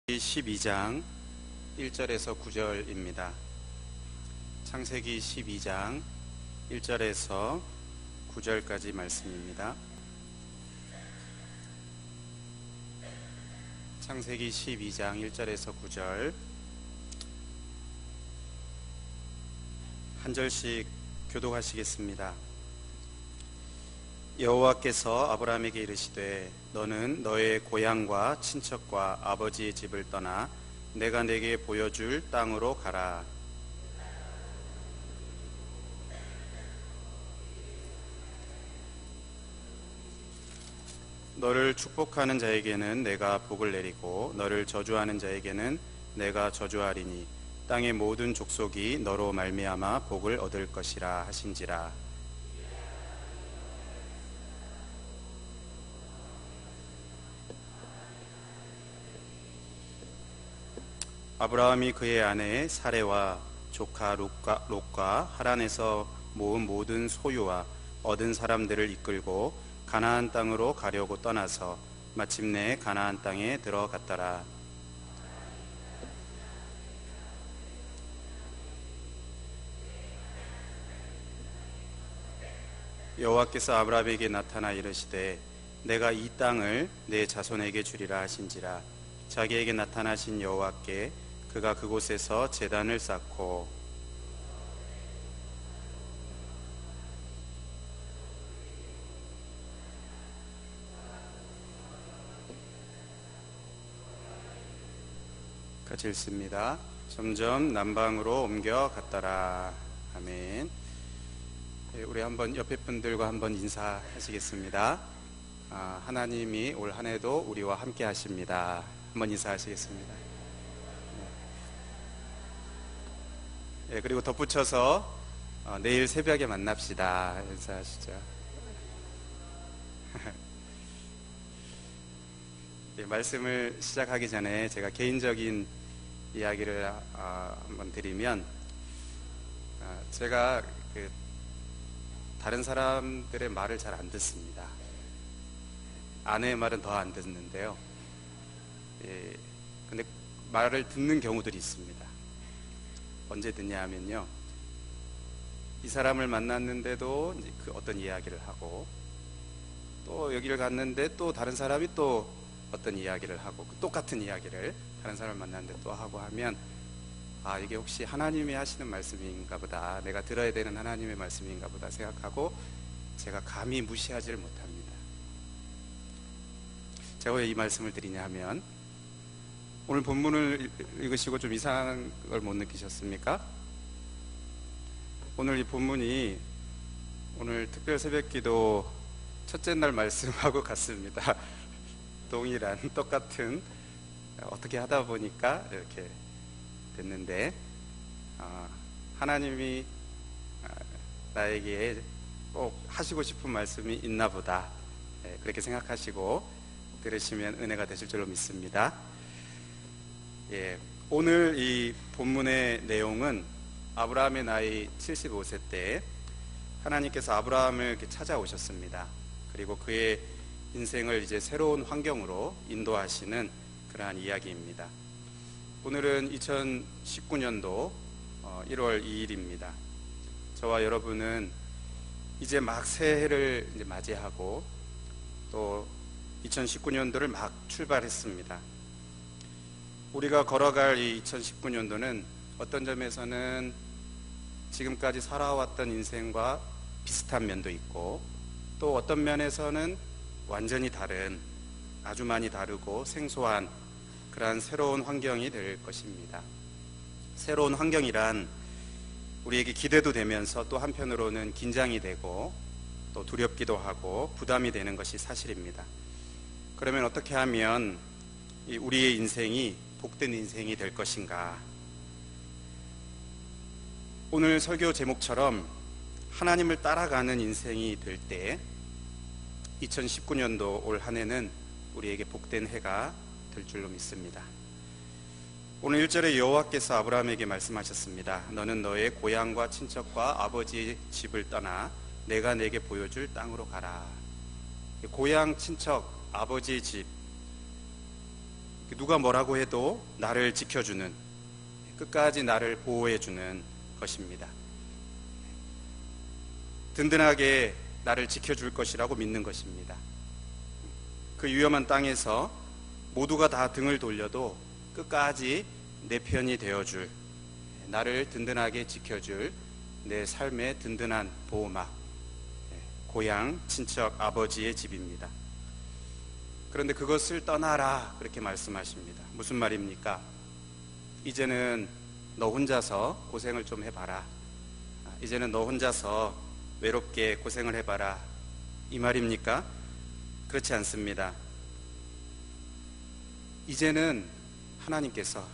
12장 1절에서 9절입니다. 창세기 12장 1절에서 9절까지 말씀입니다. 창세기 12장 1절에서 9절 한 절씩 교독하시겠습니다. 여호와께서 아브라함에게 이르시되 너는 너의 고향과 친척과 아버지의 집을 떠나 내가 네게 보여줄 땅으로 가라. 너를 축복하는 자에게는 내가 복을 내리고 너를 저주하는 자에게는 내가 저주하리니 땅의 모든 족속이 너로 말미암아 복을 얻을 것이라 하신지라. 아브라함이 그의 아내 사레와 조카 롯과 하란에서 모은 모든 소유와 얻은 사람들을 이끌고 가나안 땅으로 가려고 떠나서 마침내 가나안 땅에 들어갔더라. 여호와께서 아브라함에게 나타나 이르시되 내가 이 땅을 내 자손에게 주리라 하신지라. 자기에게 나타나신 여호와께 그가 그곳에서 제단을 쌓고 같이 읽습니다. 점점 남방으로 옮겨갔더라. 아멘. 우리 한번 옆에 분들과 한번 인사하시겠습니다. 하나님이 올 한 해도 우리와 함께 하십니다. 한번 인사하시겠습니다. 그리고 덧붙여서 내일 새벽에 만납시다. 인사하시죠. 말씀을 시작하기 전에 제가 개인적인 이야기를 한번 드리면, 제가 다른 사람들의 말을 잘 안 듣습니다. 아내의 말은 더 안 듣는데요. 근데 말을 듣는 경우들이 있습니다. 언제 듣냐 하면요, 이 사람을 만났는데도 이제 그 어떤 이야기를 하고, 또 여기를 갔는데 또 다른 사람이 또 어떤 이야기를 하고, 똑같은 이야기를 다른 사람을 만났는데 또 하고 하면, 이게 혹시 하나님이 하시는 말씀인가 보다, 내가 들어야 되는 하나님의 말씀인가 보다 생각하고 제가 감히 무시하지를 못합니다. 제가 왜 이 말씀을 드리냐 하면, 오늘 본문을 읽으시고 좀 이상한 걸 못 느끼셨습니까? 오늘 이 본문이 오늘 특별 새벽기도 첫째 날 말씀하고 같습니다. 동일한 똑같은, 어떻게 하다 보니까 이렇게 됐는데, 하나님이 나에게 꼭 하시고 싶은 말씀이 있나 보다, 그렇게 생각하시고 들으시면 은혜가 되실 줄로 믿습니다. 오늘 이 본문의 내용은 아브라함의 나이 75세 때 하나님께서 아브라함을 이렇게 찾아오셨습니다. 그리고 그의 인생을 이제 새로운 환경으로 인도하시는 그러한 이야기입니다. 오늘은 2019년도 1월 2일입니다. 저와 여러분은 이제 막 새해를 이제 맞이하고 또 2019년도를 막 출발했습니다. 우리가 걸어갈 이 2019년도는 어떤 점에서는 지금까지 살아왔던 인생과 비슷한 면도 있고, 또 어떤 면에서는 완전히 다른, 아주 많이 다르고 생소한 그러한 새로운 환경이 될 것입니다. 새로운 환경이란 우리에게 기대도 되면서 또 한편으로는 긴장이 되고 또 두렵기도 하고 부담이 되는 것이 사실입니다. 그러면 어떻게 하면 우리의 인생이 복된 인생이 될 것인가? 오늘 설교 제목처럼 하나님을 따라가는 인생이 될 때 2019년도 올 한 해는 우리에게 복된 해가 될 줄로 믿습니다. 오늘 1절에 여호와께서 아브라함에게 말씀하셨습니다. 너는 너의 고향과 친척과 아버지의 집을 떠나 내가 내게 보여줄 땅으로 가라. 고향, 친척, 아버지의 집, 누가 뭐라고 해도 나를 지켜주는, 끝까지 나를 보호해주는 것입니다. 든든하게 나를 지켜줄 것이라고 믿는 것입니다. 그 위험한 땅에서 모두가 다 등을 돌려도 끝까지 내 편이 되어줄, 나를 든든하게 지켜줄 내 삶의 든든한 보호막, 고향, 친척, 아버지의 집입니다. 그런데 그것을 떠나라, 그렇게 말씀하십니다. 무슨 말입니까? 이제는 너 혼자서 고생을 좀 해봐라. 이제는 너 혼자서 외롭게 고생을 해봐라, 이 말입니까? 그렇지 않습니다. 이제는 하나님께서,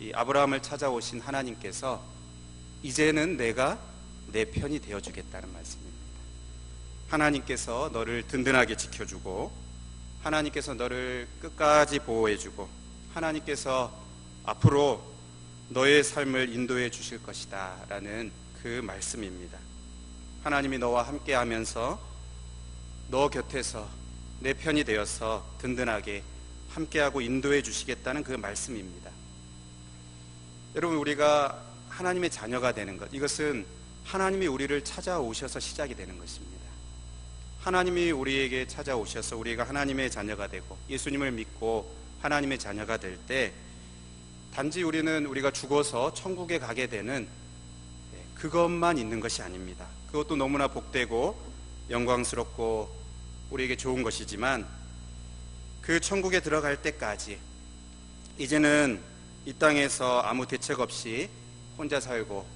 이 아브라함을 찾아오신 하나님께서 이제는 내가 내 편이 되어주겠다는 말씀입니다. 하나님께서 너를 든든하게 지켜주고, 하나님께서 너를 끝까지 보호해주고, 하나님께서 앞으로 너의 삶을 인도해 주실 것이다 라는 그 말씀입니다. 하나님이 너와 함께 하면서 너 곁에서 내 편이 되어서 든든하게 함께하고 인도해 주시겠다는 그 말씀입니다. 여러분, 우리가 하나님의 자녀가 되는 것, 이것은 하나님이 우리를 찾아오셔서 시작이 되는 것입니다. 하나님이 우리에게 찾아오셔서 우리가 하나님의 자녀가 되고 예수님을 믿고 하나님의 자녀가 될 때, 단지 우리가 죽어서 천국에 가게 되는 그것만 있는 것이 아닙니다. 그것도 너무나 복되고 영광스럽고 우리에게 좋은 것이지만, 그 천국에 들어갈 때까지 이제는 이 땅에서 아무 대책 없이 혼자 살고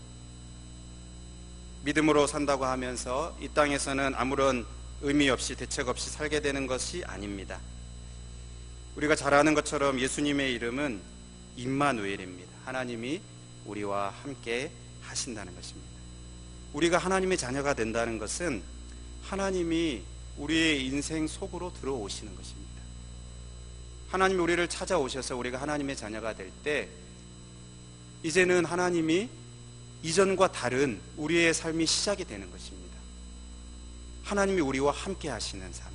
믿음으로 산다고 하면서 이 땅에서는 아무런 의미 없이 대책 없이 살게 되는 것이 아닙니다. 우리가 잘 아는 것처럼 예수님의 이름은 임마누엘입니다. 하나님이 우리와 함께 하신다는 것입니다. 우리가 하나님의 자녀가 된다는 것은 하나님이 우리의 인생 속으로 들어오시는 것입니다. 하나님이 우리를 찾아오셔서 우리가 하나님의 자녀가 될 때, 이제는 하나님이 이전과 다른 우리의 삶이 시작이 되는 것입니다. 하나님이 우리와 함께 하시는 삶,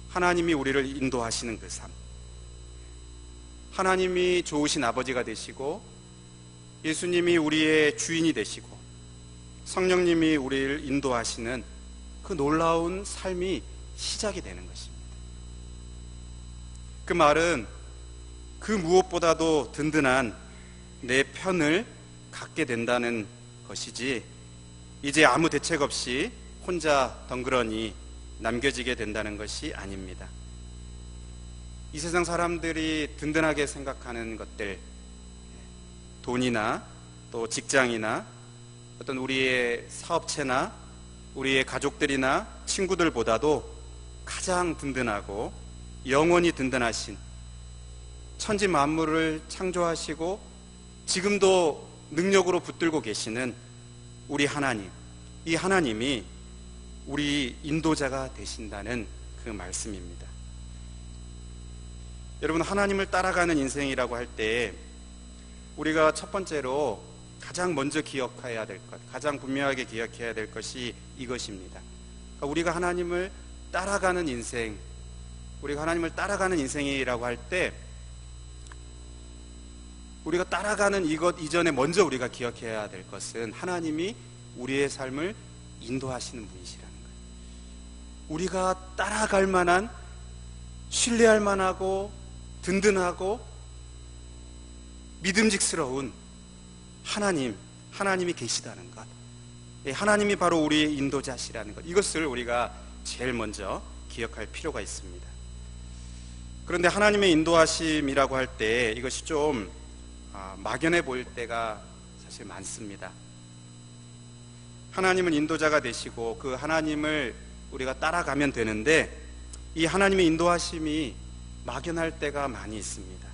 하나님이 우리를 인도하시는 그 삶, 하나님이 좋으신 아버지가 되시고 예수님이 우리의 주인이 되시고 성령님이 우리를 인도하시는 그 놀라운 삶이 시작이 되는 것입니다. 그 말은 그 무엇보다도 든든한 내 편을 갖게 된다는 것이지, 이제 아무 대책 없이 혼자 덩그러니 남겨지게 된다는 것이 아닙니다. 이 세상 사람들이 든든하게 생각하는 것들, 돈이나 또 직장이나 어떤 우리의 사업체나 우리의 가족들이나 친구들보다도 가장 든든하고 영원히 든든하신, 천지 만물을 창조하시고 지금도 능력으로 붙들고 계시는 우리 하나님, 이 하나님이 우리 인도자가 되신다는 그 말씀입니다. 여러분, 하나님을 따라가는 인생이라고 할 때 우리가 첫 번째로 가장 먼저 기억해야 될 것, 가장 분명하게 기억해야 될 것이 이것입니다. 그러니까 우리가 하나님을 따라가는 인생, 우리가 하나님을 따라가는 인생이라고 할 때 우리가 따라가는 이것 이전에 먼저 우리가 기억해야 될 것은 하나님이 우리의 삶을 인도하시는 분이시라는 거예요. 우리가 따라갈 만한, 신뢰할 만하고 든든하고 믿음직스러운 하나님이 계시다는 것, 하나님이 바로 우리의 인도자시라는 것, 이것을 우리가 제일 먼저 기억할 필요가 있습니다. 그런데 하나님의 인도하심이라고 할 때 이것이 좀 막연해 보일 때가 사실 많습니다. 하나님은 인도자가 되시고 그 하나님을 우리가 따라가면 되는데, 이 하나님의 인도하심이 막연할 때가 많이 있습니다.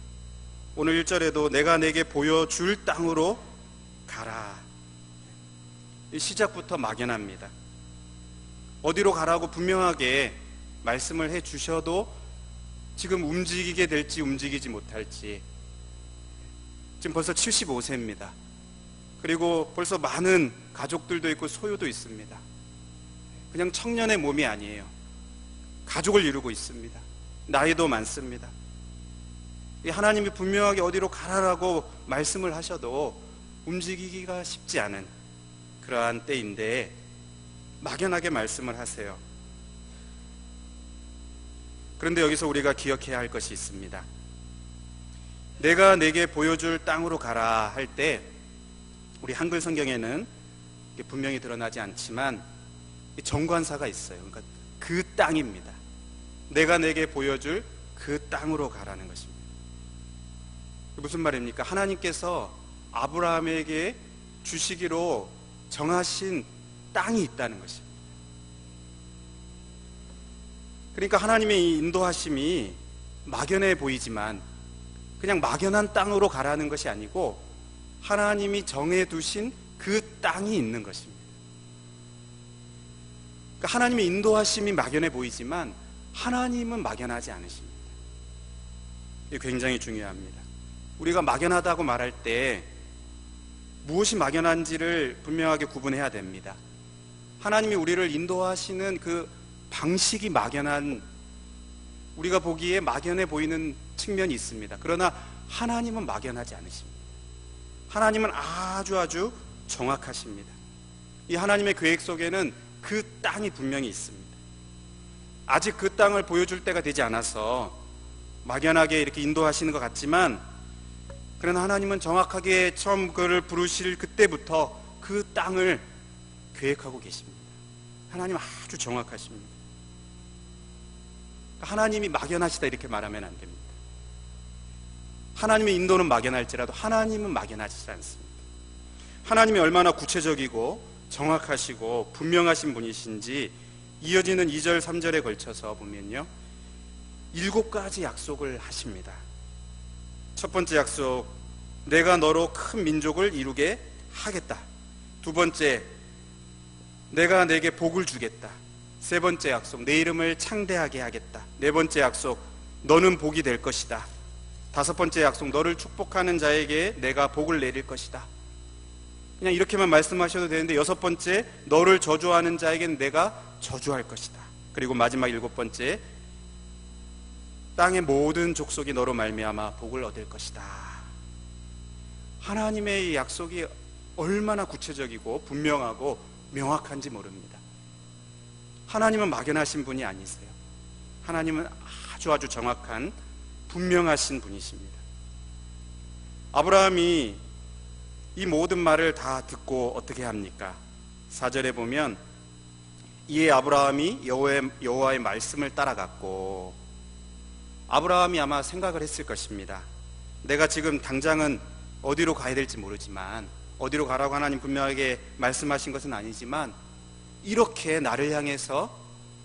오늘 1절에도 내가 내게 보여줄 땅으로 가라, 이 시작부터 막연합니다. 어디로 가라고 분명하게 말씀을 해 주셔도 지금 움직이게 될지 움직이지 못할지, 지금 벌써 75세입니다. 그리고 벌써 많은 가족들도 있고 소유도 있습니다. 그냥 청년의 몸이 아니에요. 가족을 이루고 있습니다. 나이도 많습니다. 하나님이 분명하게 어디로 가라라고 말씀을 하셔도 움직이기가 쉽지 않은 그러한 때인데 막연하게 말씀을 하세요. 그런데 여기서 우리가 기억해야 할 것이 있습니다. 내가 내게 보여줄 땅으로 가라 할 때 우리 한글 성경에는 분명히 드러나지 않지만 정관사가 있어요. 그러니까 그 땅입니다. 내가 내게 보여줄 그 땅으로 가라는 것입니다. 무슨 말입니까? 하나님께서 아브라함에게 주시기로 정하신 땅이 있다는 것입니다. 그러니까 하나님의 이 인도하심이 막연해 보이지만 그냥 막연한 땅으로 가라는 것이 아니고 하나님이 정해두신 그 땅이 있는 것입니다. 그러니까 하나님의 인도하심이 막연해 보이지만 하나님은 막연하지 않으십니다. 이게 굉장히 중요합니다. 우리가 막연하다고 말할 때 무엇이 막연한지를 분명하게 구분해야 됩니다. 하나님이 우리를 인도하시는 그 방식이 막연한, 우리가 보기에 막연해 보이는 측면이 있습니다. 그러나 하나님은 막연하지 않으십니다. 하나님은 아주 정확하십니다. 이 하나님의 계획 속에는 그 땅이 분명히 있습니다. 아직 그 땅을 보여줄 때가 되지 않아서 막연하게 이렇게 인도하시는 것 같지만, 그러나 하나님은 정확하게 처음 그를 부르실 그때부터 그 땅을 계획하고 계십니다. 하나님은 아주 정확하십니다. 하나님이 막연하시다 이렇게 말하면 안 됩니다. 하나님의 인도는 막연할지라도 하나님은 막연하지 않습니다. 하나님이 얼마나 구체적이고 정확하시고 분명하신 분이신지 이어지는 2절 3절에 걸쳐서 보면요, 7가지 약속을 하십니다. 첫 번째 약속, 내가 너로 큰 민족을 이루게 하겠다. 두 번째, 내가 내게 복을 주겠다. 세 번째 약속, 내 이름을 창대하게 하겠다. 네 번째 약속, 너는 복이 될 것이다. 다섯 번째 약속, 너를 축복하는 자에게 내가 복을 내릴 것이다. 그냥 이렇게만 말씀하셔도 되는데, 여섯 번째, 너를 저주하는 자에게는 내가 저주할 것이다. 그리고 마지막 7번째, 땅의 모든 족속이 너로 말미암아 복을 얻을 것이다. 하나님의 이 약속이 얼마나 구체적이고 분명하고 명확한지 모릅니다. 하나님은 막연하신 분이 아니세요. 하나님은 아주 정확한 분명하신 분이십니다. 아브라함이 이 모든 말을 다 듣고 어떻게 합니까? 4절에 보면 이에 아브라함이 여호와의 말씀을 따라갔고, 아브라함이 아마 생각을 했을 것입니다. 내가 지금 당장은 어디로 가야 될지 모르지만, 어디로 가라고 하나님 분명하게 말씀하신 것은 아니지만, 이렇게 나를 향해서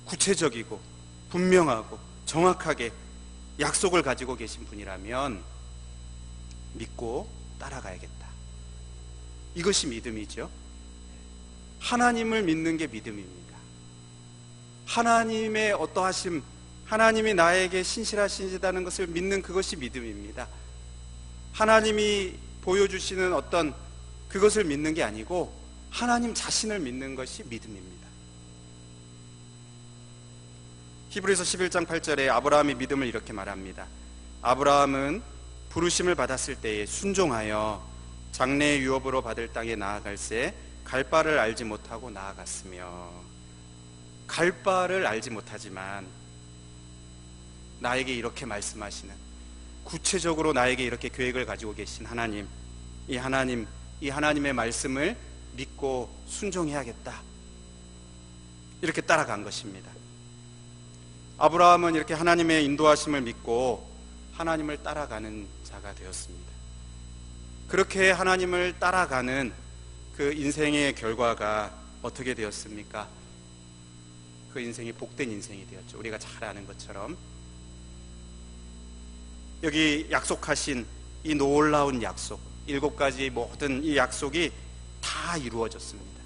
구체적이고 분명하고 정확하게 약속을 가지고 계신 분이라면 믿고 따라가야겠다. 이것이 믿음이죠. 하나님을 믿는 게 믿음입니다. 하나님의 어떠하심, 하나님이 나에게 신실하시다는 것을 믿는 그것이 믿음입니다. 하나님이 보여주시는 어떤 그것을 믿는 게 아니고 하나님 자신을 믿는 것이 믿음입니다. 히브리서 11장 8절에 아브라함의 믿음을 이렇게 말합니다. 아브라함은 부르심을 받았을 때에 순종하여 장래의 유업으로 받을 땅에 나아갈새 갈 바를 알지 못하고 나아갔으며, 갈 바를 알지 못하지만 나에게 이렇게 말씀하시는, 구체적으로 나에게 이렇게 계획을 가지고 계신 하나님, 이 하나님의 말씀을 믿고 순종해야겠다, 이렇게 따라간 것입니다. 아브라함은 이렇게 하나님의 인도하심을 믿고 하나님을 따라가는 자가 되었습니다. 그렇게 하나님을 따라가는 그 인생의 결과가 어떻게 되었습니까? 그 인생이 복된 인생이 되었죠. 우리가 잘 아는 것처럼 여기 약속하신 이 놀라운 약속, 7가지 모든 이 약속이 다 이루어졌습니다.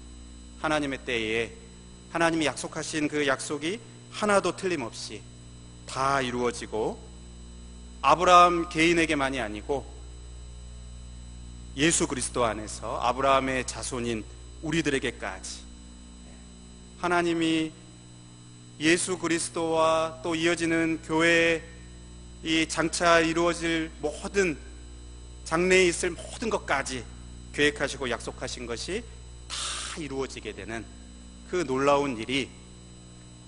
하나님의 때에 하나님이 약속하신 그 약속이 하나도 틀림없이 다 이루어지고, 아브라함 개인에게만이 아니고 예수 그리스도 안에서 아브라함의 자손인 우리들에게까지 하나님이 예수 그리스도와 또 이어지는 교회의 이 장차 이루어질 모든 장래에 있을 모든 것까지 계획하시고 약속하신 것이 다 이루어지게 되는 그 놀라운 일이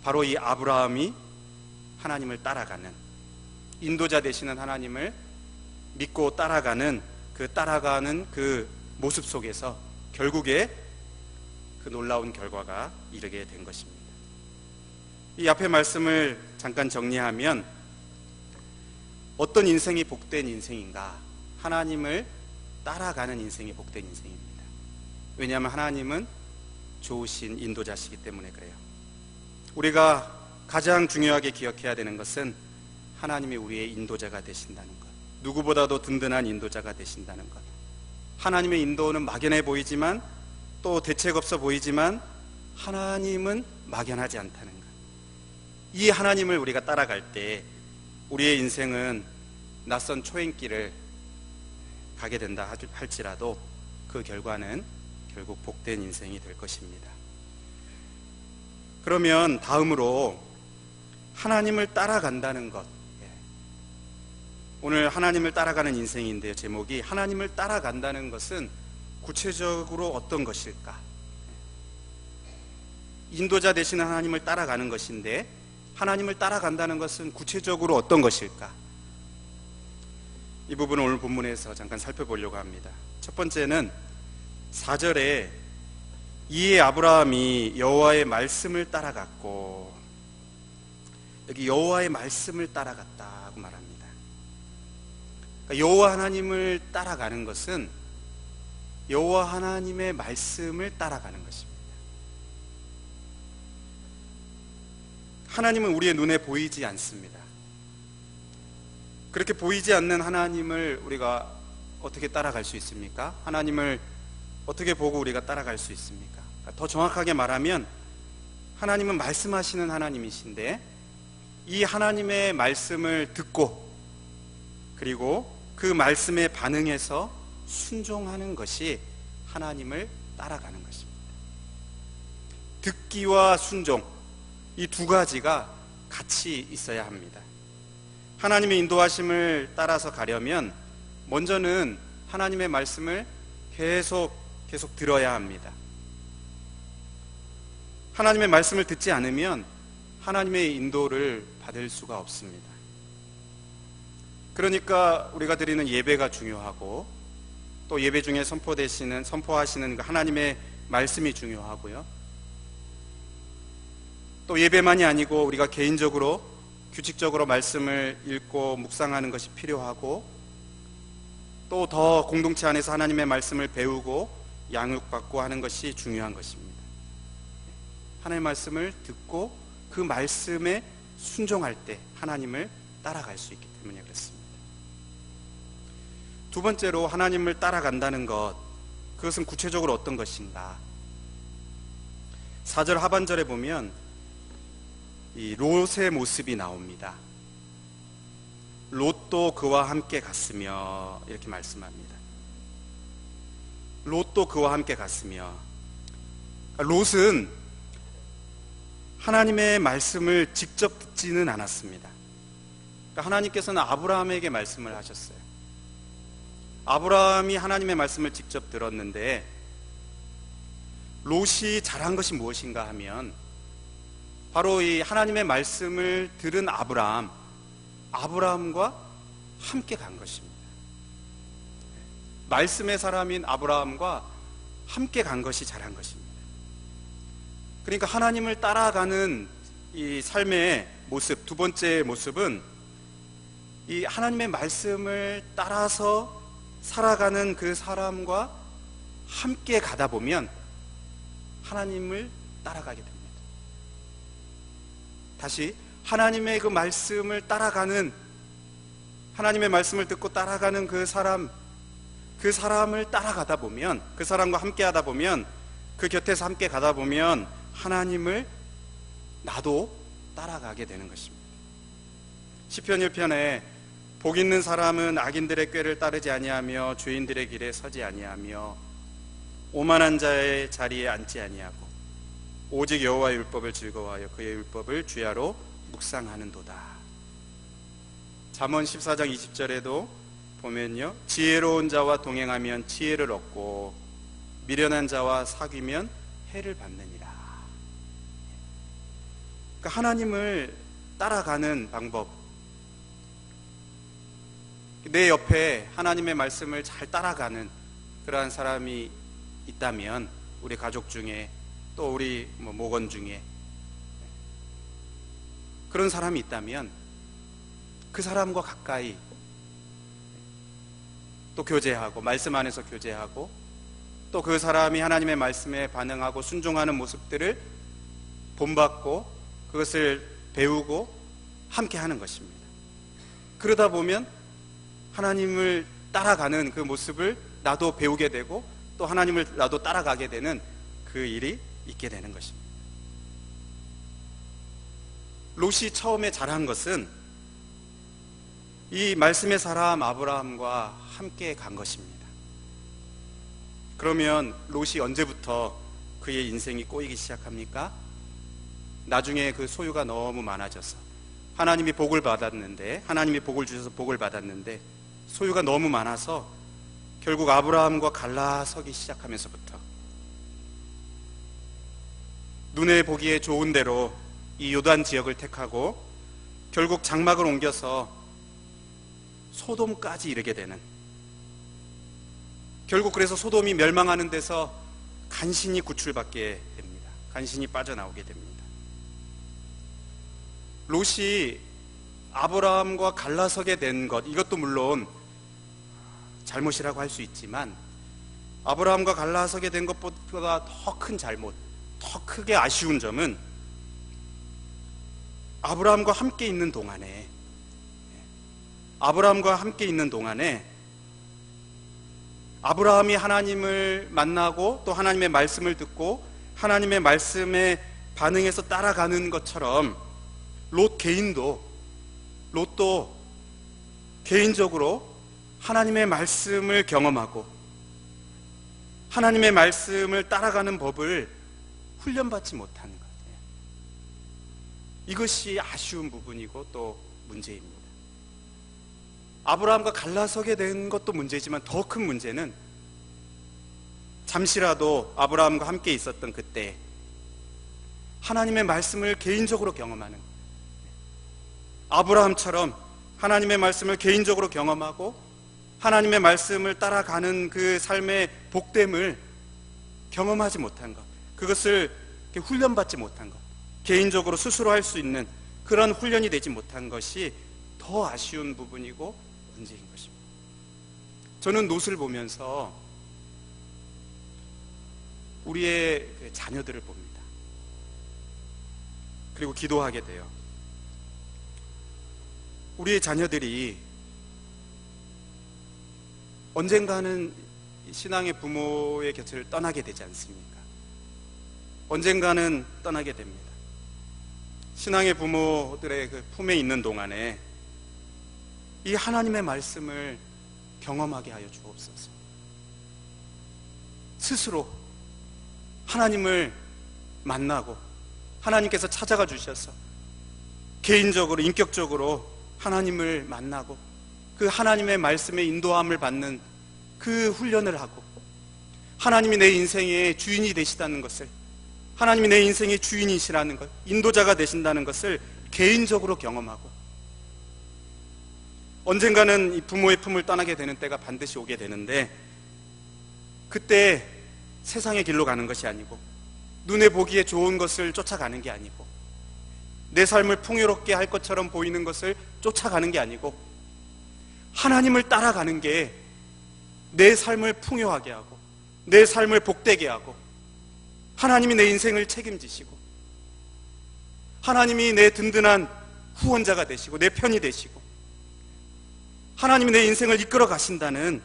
바로 이 아브라함이 하나님을 따라가는, 인도자 되시는 하나님을 믿고 따라가는 그 모습 속에서 결국에 그 놀라운 결과가 이르게 된 것입니다. 이 앞의 말씀을 잠깐 정리하면 어떤 인생이 복된 인생인가? 하나님을 따라가는 인생이 복된 인생입니다. 왜냐하면 하나님은 좋으신 인도자시기 때문에 그래요. 우리가 가장 중요하게 기억해야 되는 것은 하나님이 우리의 인도자가 되신다는 것, 누구보다도 든든한 인도자가 되신다는 것. 하나님의 인도는 막연해 보이지만, 또 대책 없어 보이지만 하나님은 막연하지 않다는 것. 이 하나님을 우리가 따라갈 때 우리의 인생은 낯선 초행길을 가게 된다 할지라도 그 결과는 결국 복된 인생이 될 것입니다. 그러면 다음으로 하나님을 따라간다는 것, 오늘 하나님을 따라가는 인생인데요, 제목이 하나님을 따라간다는 것은 구체적으로 어떤 것일까? 인도자 되시는 하나님을 따라가는 것인데 하나님을 따라간다는 것은 구체적으로 어떤 것일까? 이 부분을 오늘 본문에서 잠깐 살펴보려고 합니다. 첫 번째는 4절에 이에 아브라함이 여호와의 말씀을 따라갔고, 여기 여호와의 말씀을 따라갔다고 말합니다. 그러니까 여호와 하나님을 따라가는 것은 여호와 하나님의 말씀을 따라가는 것입니다. 하나님은 우리의 눈에 보이지 않습니다. 그렇게 보이지 않는 하나님을 우리가 어떻게 따라갈 수 있습니까? 하나님을 어떻게 보고 우리가 따라갈 수 있습니까? 더 정확하게 말하면 하나님은 말씀하시는 하나님이신데 이 하나님의 말씀을 듣고 그리고 그 말씀에 반응해서 순종하는 것이 하나님을 따라가는 것입니다. 듣기와 순종, 이 두 가지가 같이 있어야 합니다. 하나님의 인도하심을 따라서 가려면 먼저는 하나님의 말씀을 계속 들어야 합니다. 하나님의 말씀을 듣지 않으면 하나님의 인도를 받을 수가 없습니다. 그러니까 우리가 드리는 예배가 중요하고, 또 예배 중에 선포하시는 그 하나님의 말씀이 중요하고요. 또 예배만이 아니고 우리가 개인적으로 규칙적으로 말씀을 읽고 묵상하는 것이 필요하고, 또 더 공동체 안에서 하나님의 말씀을 배우고 양육받고 하는 것이 중요한 것입니다. 하나님의 말씀을 듣고 그 말씀에 순종할 때 하나님을 따라갈 수 있기 때문에 그렇습니다. 두 번째로 하나님을 따라간다는 것, 그것은 구체적으로 어떤 것인가? 4절 하반절에 보면 이 롯의 모습이 나옵니다. 롯도 그와 함께 갔으며, 이렇게 말씀합니다. 롯도 그와 함께 갔으며, 롯은 하나님의 말씀을 직접 듣지는 않았습니다. 하나님께서는 아브라함에게 말씀을 하셨어요. 아브라함이 하나님의 말씀을 직접 들었는데 롯이 잘한 것이 무엇인가 하면 바로 이 하나님의 말씀을 들은 아브라함과 함께 간 것입니다. 말씀의 사람인 아브라함과 함께 간 것이 잘한 것입니다. 그러니까 하나님을 따라가는 이 삶의 모습, 두 번째 모습은 이 하나님의 말씀을 따라서 살아가는 그 사람과 함께 가다 보면 하나님을 따라가게 됩니다. 다시 하나님의 그 말씀을 따라가는, 하나님의 말씀을 듣고 따라가는 그 사람을 따라가다 보면, 그 사람과 함께 하다 보면, 그 곁에서 함께 가다 보면 하나님을 나도 따라가게 되는 것입니다. 시편 1편에 복 있는 사람은 악인들의 꾀를 따르지 아니하며 죄인들의 길에 서지 아니하며 오만한 자의 자리에 앉지 아니하고 오직 여호와의 율법을 즐거워하여 그의 율법을 주야로 묵상하는도다. 잠언 14장 20절에도 보면요, 지혜로운 자와 동행하면 지혜를 얻고 미련한 자와 사귀면 해를 받느니라. 그러니까 하나님을 따라가는 방법, 내 옆에 하나님의 말씀을 잘 따라가는 그러한 사람이 있다면, 우리 가족 중에 또 우리 목원 중에 그런 사람이 있다면 그 사람과 가까이 또 교제하고, 말씀 안에서 교제하고, 또 그 사람이 하나님의 말씀에 반응하고 순종하는 모습들을 본받고 그것을 배우고 함께 하는 것입니다. 그러다 보면 하나님을 따라가는 그 모습을 나도 배우게 되고 또 하나님을 나도 따라가게 되는 그 일이 있게 되는 것입니다. 롯이 처음에 잘한 것은 이 말씀의 사람 아브라함과 함께 간 것입니다. 그러면 롯이 언제부터 그의 인생이 꼬이기 시작합니까? 나중에 그 소유가 너무 많아져서, 하나님이 복을 받았는데, 하나님이 복을 주셔서 복을 받았는데 소유가 너무 많아서 결국 아브라함과 갈라서기 시작하면서부터 눈에 보기에 좋은 대로 이 요단 지역을 택하고 결국 장막을 옮겨서 소돔까지 이르게 되는, 결국 그래서 소돔이 멸망하는 데서 간신히 구출받게 됩니다. 간신히 빠져나오게 됩니다. 롯이 아브라함과 갈라서게 된 것, 이것도 물론 잘못이라고 할 수 있지만 아브라함과 갈라서게 된 것보다 더 큰 잘못, 더 크게 아쉬운 점은 아브라함과 함께 있는 동안에 아브라함이 하나님을 만나고 또 하나님의 말씀을 듣고 하나님의 말씀에 반응해서 따라가는 것처럼 롯도 개인적으로 하나님의 말씀을 경험하고 하나님의 말씀을 따라가는 법을 훈련받지 못하는 것, 이것이 아쉬운 부분이고 또 문제입니다. 아브라함과 갈라서게 된 것도 문제지만 더 큰 문제는 잠시라도 아브라함과 함께 있었던 그때 하나님의 말씀을 개인적으로 경험하는, 아브라함처럼 하나님의 말씀을 개인적으로 경험하고 하나님의 말씀을 따라가는 그 삶의 복됨을 경험하지 못한 것, 그것을 훈련받지 못한 것, 개인적으로 스스로 할 수 있는 그런 훈련이 되지 못한 것이 더 아쉬운 부분이고 문제인 것입니다. 저는 롯을 보면서 우리의 자녀들을 봅니다. 그리고 기도하게 돼요. 우리의 자녀들이 언젠가는 신앙의 부모의 곁을 떠나게 되지 않습니까? 언젠가는 떠나게 됩니다. 신앙의 부모들의 그 품에 있는 동안에 이 하나님의 말씀을 경험하게 하여 주옵소서. 스스로 하나님을 만나고 하나님께서 찾아가 주셔서 개인적으로 인격적으로 하나님을 만나고 그 하나님의 말씀의 인도함을 받는 그 훈련을 하고, 하나님이 내 인생의 주인이 되시다는 것을, 하나님이 내 인생의 주인이시라는 것, 인도자가 되신다는 것을 개인적으로 경험하고, 언젠가는 이 부모의 품을 떠나게 되는 때가 반드시 오게 되는데, 그때 세상의 길로 가는 것이 아니고 눈에 보기에 좋은 것을 쫓아가는 게 아니고 내 삶을 풍요롭게 할 것처럼 보이는 것을 쫓아가는 게 아니고 하나님을 따라가는 게 내 삶을 풍요하게 하고 내 삶을 복되게 하고, 하나님이 내 인생을 책임지시고 하나님이 내 든든한 후원자가 되시고 내 편이 되시고 하나님이 내 인생을 이끌어 가신다는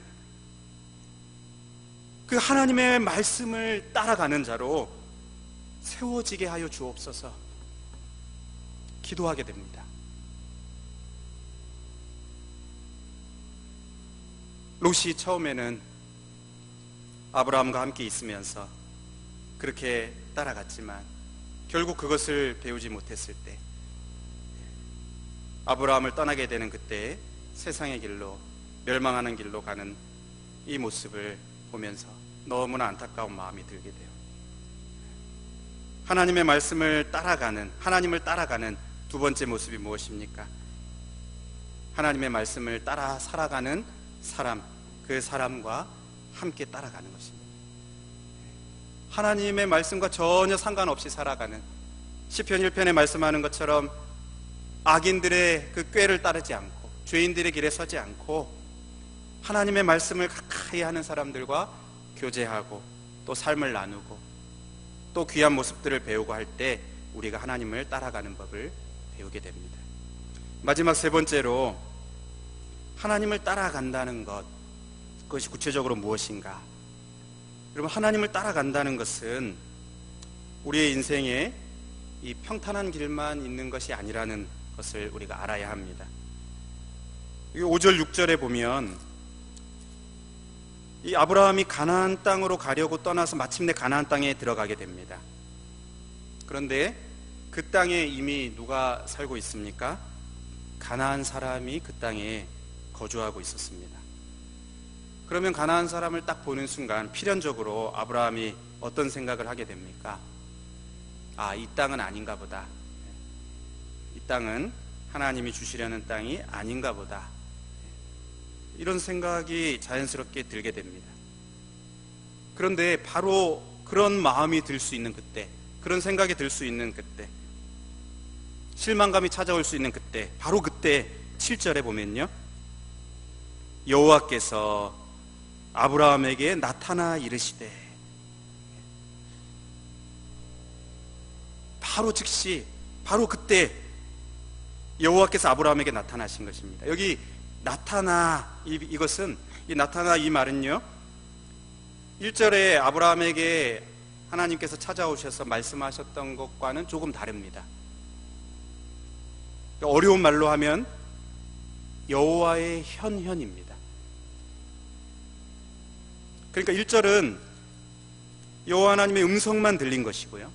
그 하나님의 말씀을 따라가는 자로 세워지게 하여 주옵소서 기도하게 됩니다. 롯이 처음에는 아브라함과 함께 있으면서 그렇게 따라갔지만 결국 그것을 배우지 못했을 때, 아브라함을 떠나게 되는 그때 세상의 길로, 멸망하는 길로 가는 이 모습을 보면서 너무나 안타까운 마음이 들게 돼요. 하나님의 말씀을 따라가는, 하나님을 따라가는 두 번째 모습이 무엇입니까? 하나님의 말씀을 따라 살아가는 사람, 그 사람과 함께 따라가는 것입니다. 하나님의 말씀과 전혀 상관없이 살아가는, 시편 1편에 말씀하는 것처럼 악인들의 그 꾀를 따르지 않고 죄인들의 길에 서지 않고 하나님의 말씀을 가까이 하는 사람들과 교제하고 또 삶을 나누고 또 귀한 모습들을 배우고 할 때 우리가 하나님을 따라가는 법을 배우게 됩니다. 마지막 세 번째로, 하나님을 따라간다는 것, 그것이 구체적으로 무엇인가? 여러분, 하나님을 따라간다는 것은 우리의 인생에 이 평탄한 길만 있는 것이 아니라는 것을 우리가 알아야 합니다. 5절 6절에 보면 이 아브라함이 가나안 땅으로 가려고 떠나서 마침내 가나안 땅에 들어가게 됩니다. 그런데 그 땅에 이미 누가 살고 있습니까? 가나안 사람이 그 땅에 거주하고 있었습니다. 그러면 가나안 사람을 딱 보는 순간 필연적으로 아브라함이 어떤 생각을 하게 됩니까? 아, 이 땅은 아닌가 보다. 이 땅은 하나님이 주시려는 땅이 아닌가 보다. 이런 생각이 자연스럽게 들게 됩니다. 그런데 바로 그런 마음이 들 수 있는 그때, 그런 생각이 들 수 있는 그때, 실망감이 찾아올 수 있는 그때, 바로 그때 7절에 보면요, 여호와께서 아브라함에게 나타나 이르시되, 바로 즉시, 바로 그때 여호와께서 아브라함에게 나타나신 것입니다. 여기 나타나, 이것은, 이 나타나 이 말은요, 1절에 아브라함에게 하나님께서 찾아오셔서 말씀하셨던 것과는 조금 다릅니다. 어려운 말로 하면 여호와의 현현입니다. 그러니까 1절은 여호와 하나님의 음성만 들린 것이고요,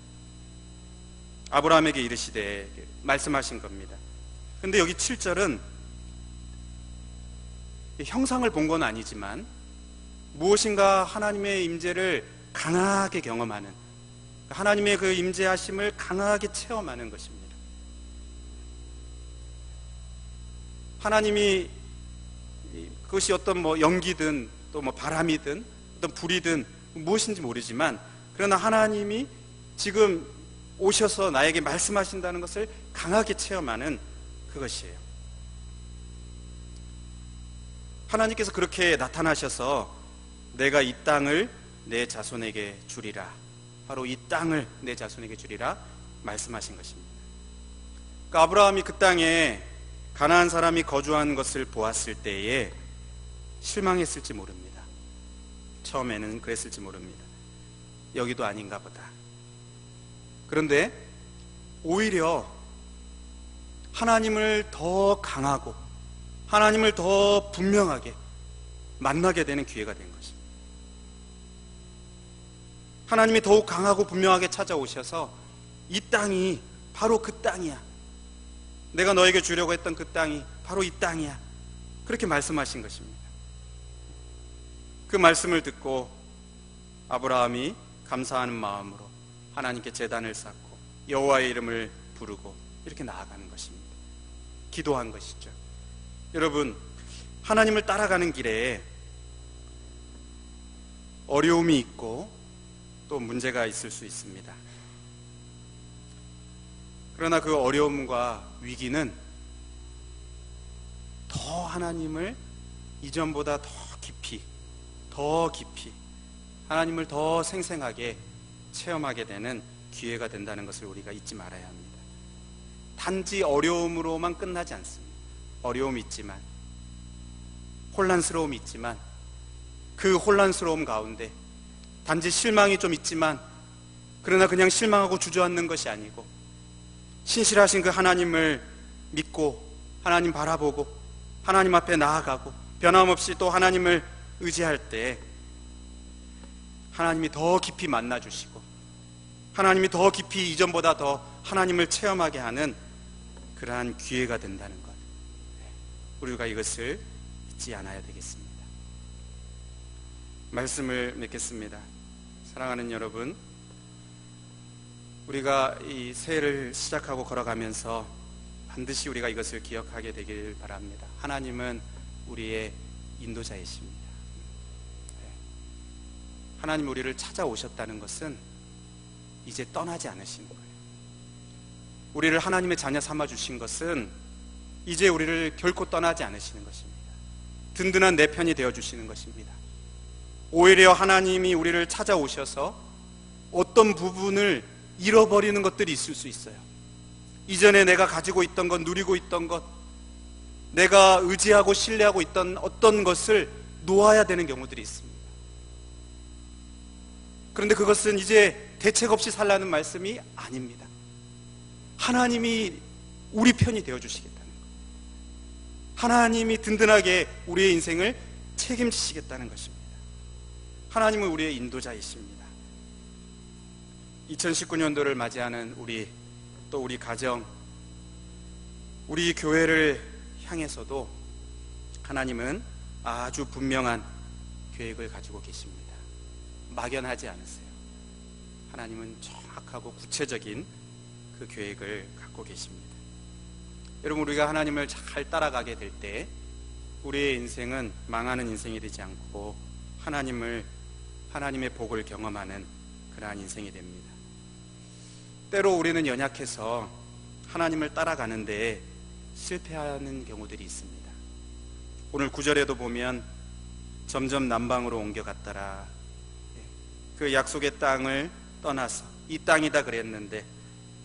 아브라함에게 이르시되 말씀하신 겁니다. 근데 여기 7절은 형상을 본 건 아니지만 무엇인가 하나님의 임재를 강하게 경험하는, 하나님의 그 임재하심을 강하게 체험하는 것입니다. 하나님이, 그것이 어떤 뭐 연기든 또 뭐 바람이든 어떤 불이든 무엇인지 모르지만, 그러나 하나님이 지금 오셔서 나에게 말씀하신다는 것을 강하게 체험하는 그것이에요. 하나님께서 그렇게 나타나셔서 내가 이 땅을 내 자손에게 주리라, 바로 이 땅을 내 자손에게 주리라 말씀하신 것입니다. 그러니까 아브라함이 그 땅에 가나안 사람이 거주한 것을 보았을 때에 실망했을지 모릅니다. 처음에는 그랬을지 모릅니다. 여기도 아닌가 보다. 그런데 오히려 하나님을 더 강하고 하나님을 더 분명하게 만나게 되는 기회가 된 것입니다. 하나님이 더욱 강하고 분명하게 찾아오셔서 이 땅이 바로 그 땅이야, 내가 너에게 주려고 했던 그 땅이 바로 이 땅이야, 그렇게 말씀하신 것입니다. 그 말씀을 듣고 아브라함이 감사하는 마음으로 하나님께 제단을 쌓고 여호와의 이름을 부르고 이렇게 나아가는 것입니다. 기도한 것이죠. 여러분, 하나님을 따라가는 길에 어려움이 있고 또 문제가 있을 수 있습니다. 그러나 그 어려움과 위기는 더 하나님을 이전보다 더 깊이 하나님을 더 생생하게 체험하게 되는 기회가 된다는 것을 우리가 잊지 말아야 합니다. 단지 어려움으로만 끝나지 않습니다. 어려움이 있지만, 혼란스러움이 있지만, 그 혼란스러움 가운데 단지 실망이 좀 있지만, 그러나 그냥 실망하고 주저앉는 것이 아니고 신실하신 그 하나님을 믿고 하나님 바라보고 하나님 앞에 나아가고 변함없이 또 하나님을 의지할 때 하나님이 더 깊이 만나주시고 하나님이 더 깊이 이전보다 더 하나님을 체험하게 하는 그러한 기회가 된다는 것, 우리가 이것을 잊지 않아야 되겠습니다. 말씀을 맺겠습니다. 사랑하는 여러분, 우리가 이 새해를 시작하고 걸어가면서 반드시 우리가 이것을 기억하게 되길 바랍니다. 하나님은 우리의 인도자이십니다. 하나님 우리를 찾아오셨다는 것은 이제 떠나지 않으시는 거예요. 우리를 하나님의 자녀 삼아주신 것은 이제 우리를 결코 떠나지 않으시는 것입니다. 든든한 내 편이 되어주시는 것입니다. 오히려 하나님이 우리를 찾아오셔서 어떤 부분을 잃어버리는 것들이 있을 수 있어요. 이전에 내가 가지고 있던 것, 누리고 있던 것, 내가 의지하고 신뢰하고 있던 어떤 것을 놓아야 되는 경우들이 있습니다. 그런데 그것은 이제 대책 없이 살라는 말씀이 아닙니다. 하나님이 우리 편이 되어주시겠다는 것, 하나님이 든든하게 우리의 인생을 책임지시겠다는 것입니다. 하나님은 우리의 인도자이십니다. 2019년도를 맞이하는 또 우리 가정, 우리 교회를 향해서도 하나님은 아주 분명한 계획을 가지고 계십니다. 막연하지 않으세요. 하나님은 정확하고 구체적인 그 계획을 갖고 계십니다. 여러분, 우리가 하나님을 잘 따라가게 될 때 우리의 인생은 망하는 인생이 되지 않고 하나님의 복을 경험하는 그러한 인생이 됩니다. 때로 우리는 연약해서 하나님을 따라가는데 실패하는 경우들이 있습니다. 오늘 9절에도 보면 점점 남방으로 옮겨갔더라. 그 약속의 땅을 떠나서 이 땅이다 그랬는데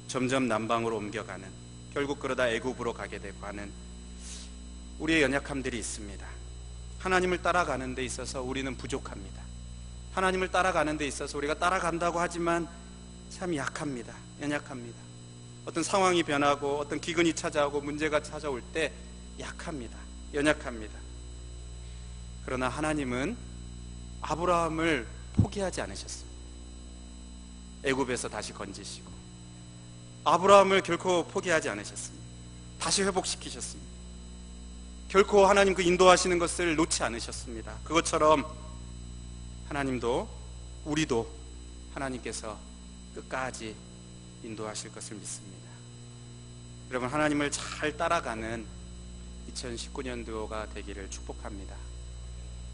점점 남방으로 옮겨가는, 결국 그러다 애굽으로 가게 되고 하는 우리의 연약함들이 있습니다. 하나님을 따라가는 데 있어서 우리는 부족합니다. 하나님을 따라가는 데 있어서 우리가 따라간다고 하지만 참 약합니다. 연약합니다. 어떤 상황이 변하고 어떤 기근이 찾아오고 문제가 찾아올 때 약합니다. 연약합니다. 그러나 하나님은 아브라함을 포기하지 않으셨습니다. 애굽에서 다시 건지시고 아브라함을 결코 포기하지 않으셨습니다. 다시 회복시키셨습니다. 결코 하나님 그 인도하시는 것을 놓지 않으셨습니다. 그것처럼 하나님도, 우리도 하나님께서 끝까지 인도하실 것을 믿습니다. 여러분, 하나님을 잘 따라가는 2019년도가 되기를 축복합니다.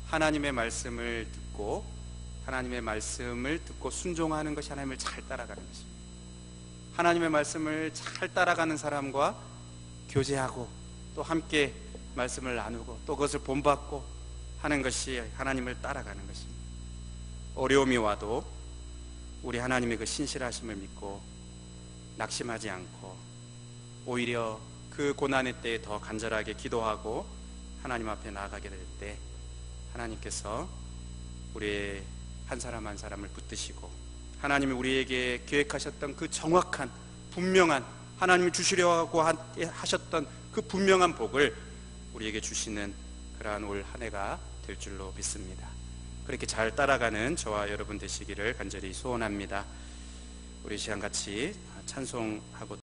하나님의 말씀을 듣고 순종하는 것이 하나님을 잘 따라가는 것입니다. 하나님의 말씀을 잘 따라가는 사람과 교제하고 또 함께 말씀을 나누고 또 그것을 본받고 하는 것이 하나님을 따라가는 것입니다. 어려움이 와도 우리 하나님의 그 신실하심을 믿고 낙심하지 않고 오히려 그 고난의 때에 더 간절하게 기도하고 하나님 앞에 나아가게 될 때 하나님께서 우리의 한 사람 한 사람을 붙드시고 하나님이 우리에게 계획하셨던 그 정확한 분명한, 하나님이 주시려고 하셨던 그 분명한 복을 우리에게 주시는 그러한 올 한 해가 될 줄로 믿습니다. 그렇게 잘 따라가는 저와 여러분 되시기를 간절히 소원합니다. 우리 시간 같이 찬송하고